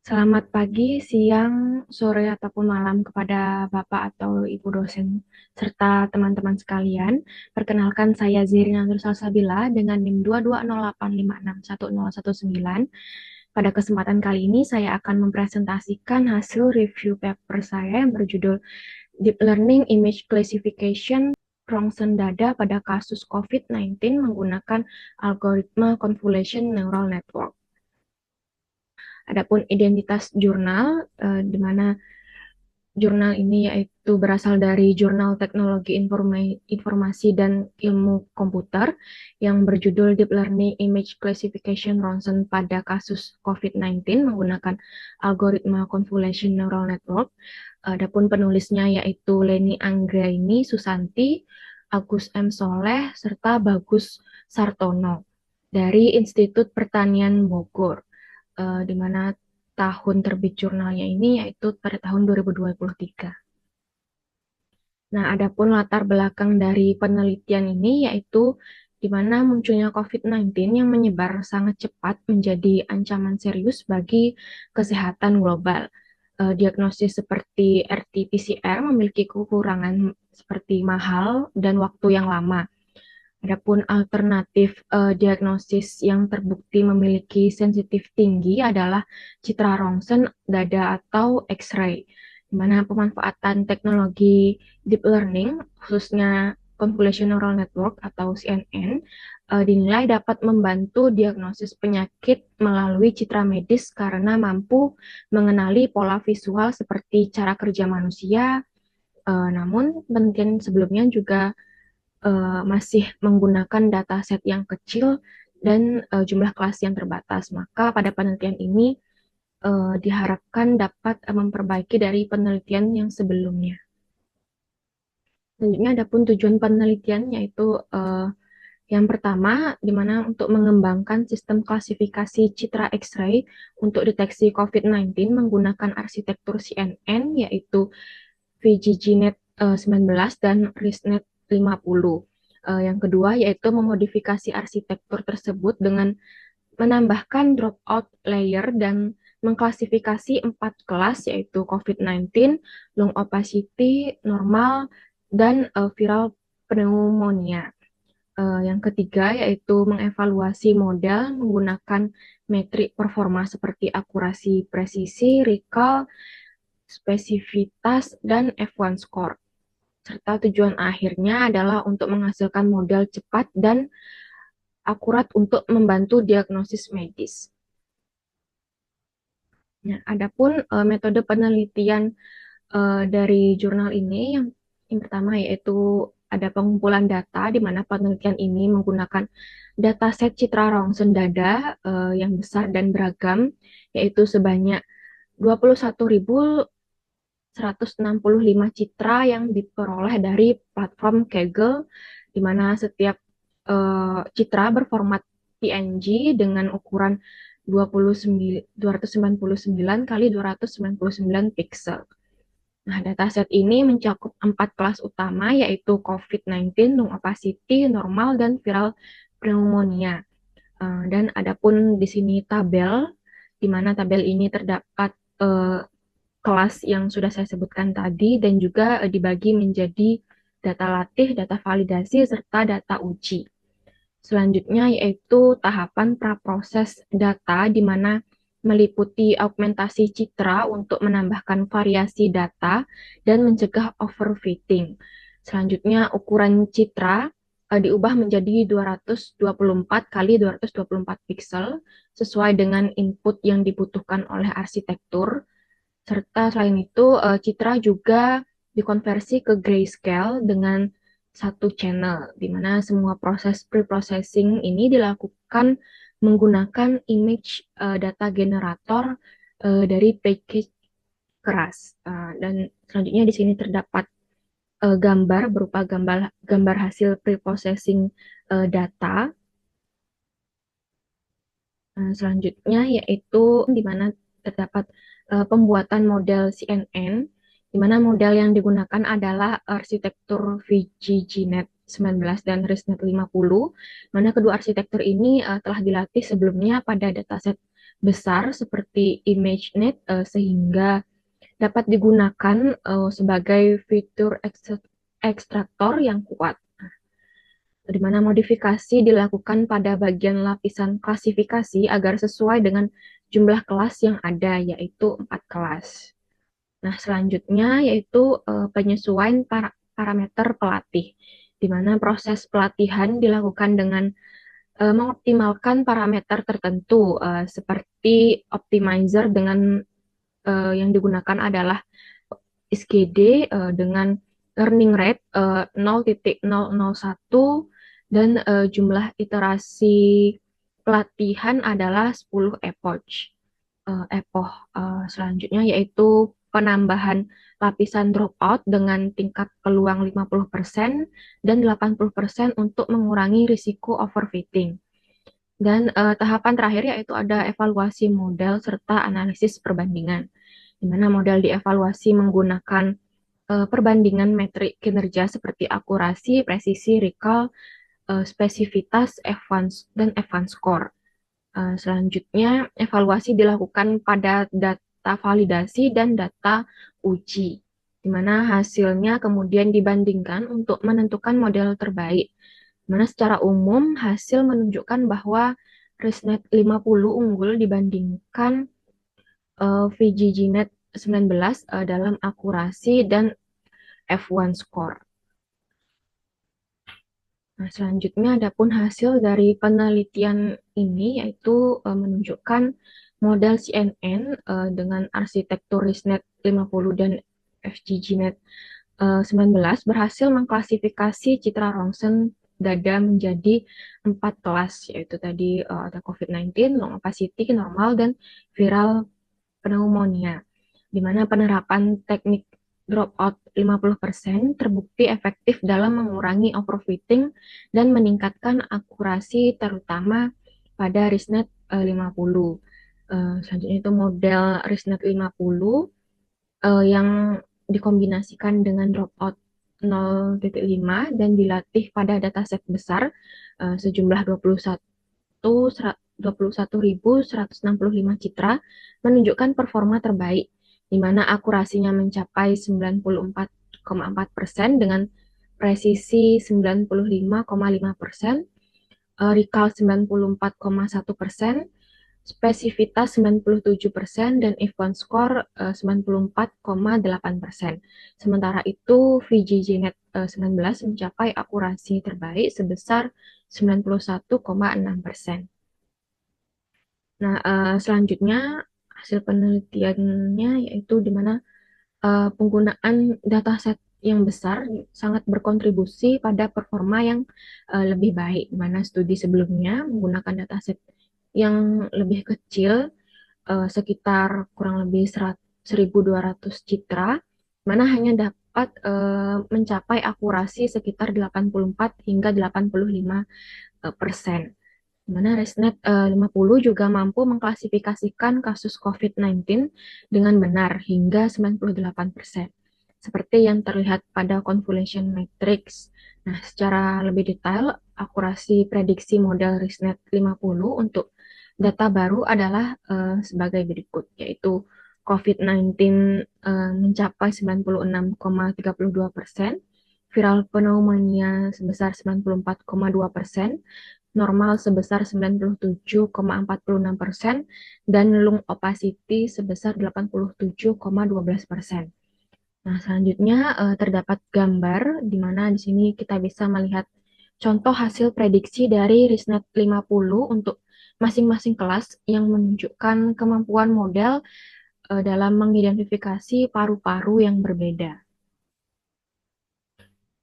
Selamat pagi, siang, sore, ataupun malam kepada Bapak atau Ibu dosen, serta teman-teman sekalian. Perkenalkan saya Zirina Nursalsabila dengan NIM 22085611019. Pada kesempatan kali ini saya akan mempresentasikan hasil review paper saya yang berjudul Deep Learning Image Classification rongsen dada pada kasus COVID-19 menggunakan algoritma Convolution Neural Network. Adapun identitas jurnal, di mana jurnal ini yaitu berasal dari Jurnal Teknologi Informasi dan Ilmu Komputer yang berjudul Deep Learning Image Classification Ronsen pada kasus COVID-19 menggunakan algoritma Convolution Neural Network. Adapun penulisnya yaitu Leni Anggraini Susanti, Agus M. Soleh, serta Bagus Sartono dari Institut Pertanian Bogor, di mana tahun terbit jurnalnya ini yaitu pada tahun 2023. Nah, adapun latar belakang dari penelitian ini yaitu di mana munculnya COVID-19 yang menyebar sangat cepat menjadi ancaman serius bagi kesehatan global. Diagnosis seperti RT-PCR memiliki kekurangan seperti mahal dan waktu yang lama. Adapun alternatif diagnosis yang terbukti memiliki sensitif tinggi adalah citra rongsen dada atau X-ray, di mana pemanfaatan teknologi deep learning, khususnya Convolution Neural Network atau CNN, dinilai dapat membantu diagnosis penyakit melalui citra medis karena mampu mengenali pola visual seperti cara kerja manusia. Namun penelitian sebelumnya juga masih menggunakan dataset yang kecil dan jumlah kelas yang terbatas. Maka pada penelitian ini diharapkan dapat memperbaiki dari penelitian yang sebelumnya. Selanjutnya adapun tujuan penelitian yaitu yang pertama, di mana untuk mengembangkan sistem klasifikasi citra X-ray untuk deteksi COVID-19 menggunakan arsitektur CNN, yaitu VGGNet 19 dan RISNet 50. Yang kedua, yaitu memodifikasi arsitektur tersebut dengan menambahkan dropout layer dan mengklasifikasi 4 kelas, yaitu COVID-19, long opacity, normal, dan viral pneumonia. Yang ketiga yaitu mengevaluasi model menggunakan metrik performa seperti akurasi, presisi, recall, spesifitas, dan F1 score. Serta tujuan akhirnya adalah untuk menghasilkan model cepat dan akurat untuk membantu diagnosis medis. Nah, adapun metode penelitian dari jurnal ini yang pertama yaitu ada pengumpulan data di mana penelitian ini menggunakan dataset citra rongsen dada yang besar dan beragam, yaitu sebanyak 21.165 citra yang diperoleh dari platform Kaggle, di mana setiap citra berformat PNG dengan ukuran 299 kali 299 pixel. Nah, dataset ini mencakup 4 kelas utama, yaitu COVID-19, long opacity, normal, dan viral pneumonia. Dan adapun di sini tabel, di mana tabel ini terdapat kelas yang sudah saya sebutkan tadi, dan juga dibagi menjadi data latih, data validasi, serta data uji. Selanjutnya yaitu tahapan praproses data, di mana meliputi augmentasi citra untuk menambahkan variasi data dan mencegah overfitting. Selanjutnya ukuran citra diubah menjadi 224 kali 224 pixel sesuai dengan input yang dibutuhkan oleh arsitektur. Serta selain itu, citra juga dikonversi ke grayscale dengan satu channel, di mana semua proses pre-processing ini dilakukan menggunakan image data generator dari package keras. Dan selanjutnya di sini terdapat gambar berupa gambar hasil pre-processing data. Selanjutnya yaitu di mana terdapat pembuatan model CNN, di mana model yang digunakan adalah arsitektur VGGNet 19 dan ResNet 50, mana kedua arsitektur ini telah dilatih sebelumnya pada dataset besar seperti ImageNet sehingga dapat digunakan sebagai fitur ekstraktor yang kuat, di mana modifikasi dilakukan pada bagian lapisan klasifikasi agar sesuai dengan jumlah kelas yang ada, yaitu 4 kelas. Nah, selanjutnya yaitu penyesuaian parameter pelatih, di mana proses pelatihan dilakukan dengan mengoptimalkan parameter tertentu, seperti optimizer dengan yang digunakan adalah SGD dengan learning rate 0,001 dan jumlah iterasi pelatihan adalah 10 epoch. Selanjutnya yaitu penambahan lapisan dropout dengan tingkat peluang 50% dan 80% untuk mengurangi risiko overfitting. Dan tahapan terakhir yaitu ada evaluasi model serta analisis perbandingan, di mana model dievaluasi menggunakan perbandingan metrik kinerja seperti akurasi, presisi, recall, spesifitas, dan F1 score. Selanjutnya, evaluasi dilakukan pada data validasi dan data uji, di mana hasilnya kemudian dibandingkan untuk menentukan model terbaik. Di mana secara umum hasil menunjukkan bahwa ResNet 50 unggul dibandingkan VGGNet 19 dalam akurasi dan F1 score. Nah, selanjutnya adapun hasil dari penelitian ini yaitu menunjukkan model CNN dengan arsitektur ResNet 50 dan FGGNet 19 berhasil mengklasifikasi citra rongsen dada menjadi 4 kelas, yaitu tadi ada COVID-19, long opacity, normal, dan viral pneumonia, di mana penerapan teknik dropout 50% terbukti efektif dalam mengurangi overfitting dan meningkatkan akurasi terutama pada ResNet 50. Selanjutnya itu model ResNet 50 yang dikombinasikan dengan dropout 0,5 dan dilatih pada dataset besar sejumlah 21.165 citra menunjukkan performa terbaik, di mana akurasinya mencapai 94,4% dengan presisi 95,5%, recall 94,1%, spesifitas 97%, dan F1 score 94,8%. Sementara itu, VGGNet 19 mencapai akurasi terbaik sebesar 91,6%. Nah, selanjutnya hasil penelitiannya yaitu di mana penggunaan dataset yang besar sangat berkontribusi pada performa yang lebih baik, di mana studi sebelumnya menggunakan dataset yang lebih kecil, sekitar kurang lebih 1.200 citra, mana hanya dapat mencapai akurasi sekitar 84 hingga 85%. Di mana ResNet 50 juga mampu mengklasifikasikan kasus COVID-19 dengan benar hingga 98%, seperti yang terlihat pada convolution matrix. Nah, secara lebih detail, akurasi prediksi model ResNet 50 untuk data baru adalah sebagai berikut, yaitu COVID-19 mencapai 96,32%, viral pneumonia sebesar 94,2%, normal sebesar 97,46%, dan lung opacity sebesar 87,12%. Nah, selanjutnya terdapat gambar di mana di sini kita bisa melihat contoh hasil prediksi dari ResNet 50 untuk masing-masing kelas yang menunjukkan kemampuan model dalam mengidentifikasi paru-paru yang berbeda.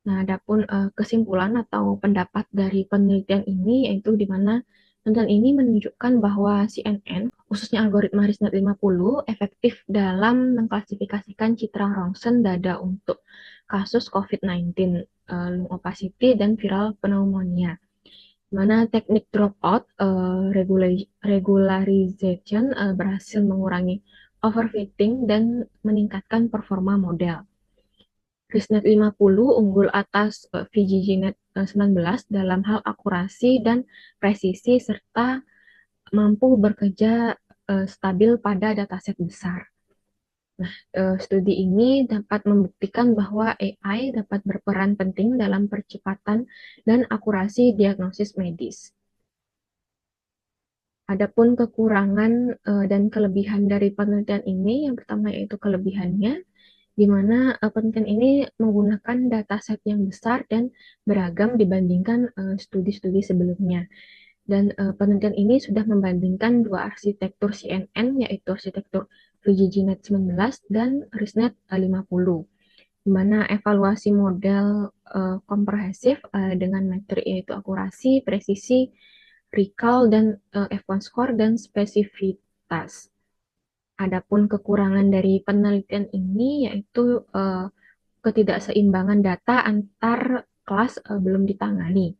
Nah, adapun kesimpulan atau pendapat dari penelitian ini yaitu di mana penelitian ini menunjukkan bahwa CNN, khususnya algoritma ResNet 50, efektif dalam mengklasifikasikan citra rongsen dada untuk kasus COVID-19, lung opacity, dan viral pneumonia. Di mana teknik dropout regularization berhasil mengurangi overfitting dan meningkatkan performa model. ResNet 50 unggul atas VGGNet 19 dalam hal akurasi dan presisi serta mampu bekerja stabil pada dataset besar. Nah, studi ini dapat membuktikan bahwa AI dapat berperan penting dalam percepatan dan akurasi diagnosis medis. Adapun kekurangan dan kelebihan dari penelitian ini, yang pertama yaitu kelebihannya, di mana penelitian ini menggunakan dataset yang besar dan beragam dibandingkan studi-studi sebelumnya. Dan penelitian ini sudah membandingkan dua arsitektur CNN, yaitu arsitektur VGGNet 19 dan ResNet 50, di mana evaluasi model komprehensif dengan metrik yaitu akurasi, presisi, recall, dan F1 score, dan spesifitas. Adapun kekurangan dari penelitian ini yaitu ketidakseimbangan data antar kelas belum ditangani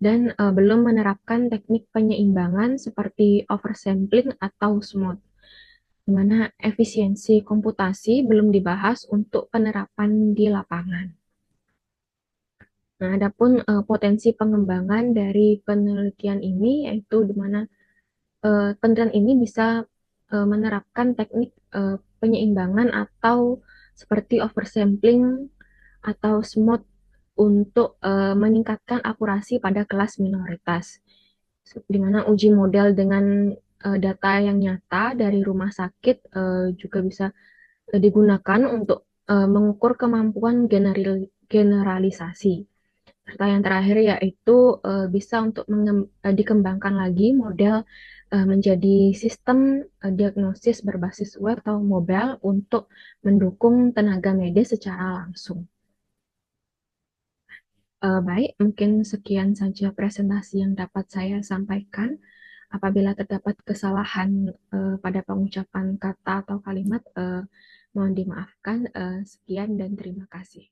dan belum menerapkan teknik penyeimbangan seperti oversampling atau smooth, di mana efisiensi komputasi belum dibahas untuk penerapan di lapangan. Nah, adapun potensi pengembangan dari penelitian ini yaitu di mana penelitian ini bisa menerapkan teknik penyeimbangan atau seperti oversampling atau smooth untuk meningkatkan akurasi pada kelas minoritas, di mana uji model dengan data yang nyata dari rumah sakit juga bisa digunakan untuk mengukur kemampuan generalisasi. Serta yang terakhir yaitu bisa untuk dikembangkan lagi model menjadi sistem diagnosis berbasis web atau mobile untuk mendukung tenaga medis secara langsung. Baik, mungkin sekian saja presentasi yang dapat saya sampaikan. Apabila terdapat kesalahan pada pengucapan kata atau kalimat, mohon dimaafkan. Sekian dan terima kasih.